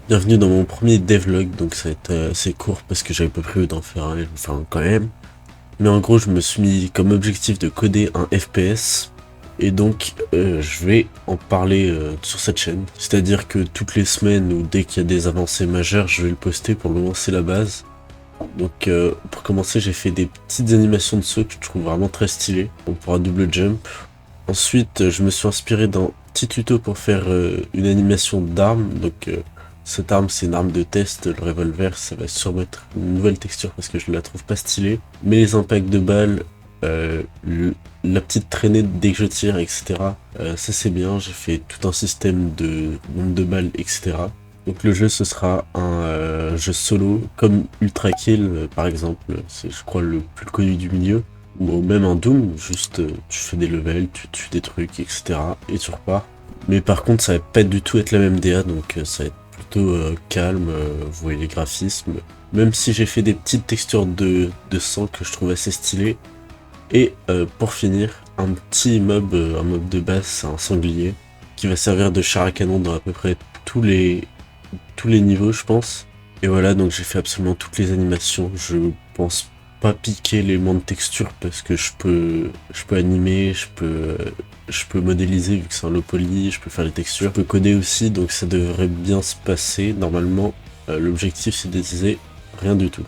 Bienvenue dans mon premier devlog, donc ça va être assez court parce que j'avais pas prévu d'en faire un, enfin quand même. Mais en gros, je me suis mis comme objectif de coder un FPS, et donc je vais en parler sur cette chaîne. C'est-à-dire que toutes les semaines ou dès qu'il y a des avancées majeures, je vais le poster. Pour le moment, c'est la base. Donc pour commencer, j'ai fait des petites animations de saut que je trouve vraiment très stylées. On pourra double jump. Ensuite, je me suis inspiré d'un petit tuto pour faire une animation d'arme. Donc, cette arme, c'est une arme de test. Le revolver, ça va sûrement être une nouvelle texture parce que je la trouve pas stylée. Mais les impacts de balles, euh, le- la petite traînée dès que je tire, etc. Ça, c'est bien. J'ai fait tout un système de nombre de balles, etc. Donc, le jeu, ce sera un jeu solo, comme Ultra Kill, par exemple. C'est, je crois, le plus connu du milieu. Ou même un Doom, juste tu fais des levels, tu tues des trucs, etc. Et tu repars. Mais par contre, ça va pas du tout être la même DA, donc ça va être plutôt calme, vous voyez les graphismes. Même si j'ai fait des petites textures de sang que je trouve assez stylées. Et pour finir, un petit mob, un mob de base, un sanglier, qui va servir de char à canon dans à peu près tous les niveaux, je pense. Et voilà, donc j'ai fait absolument toutes les animations. Je pense pas piquer les de texture parce que je peux animer, je peux modéliser vu que c'est un low poly, je peux faire les textures, je peux coder aussi, donc ça devrait bien se passer. Normalement, l'objectif c'est d'utiliser rien du tout.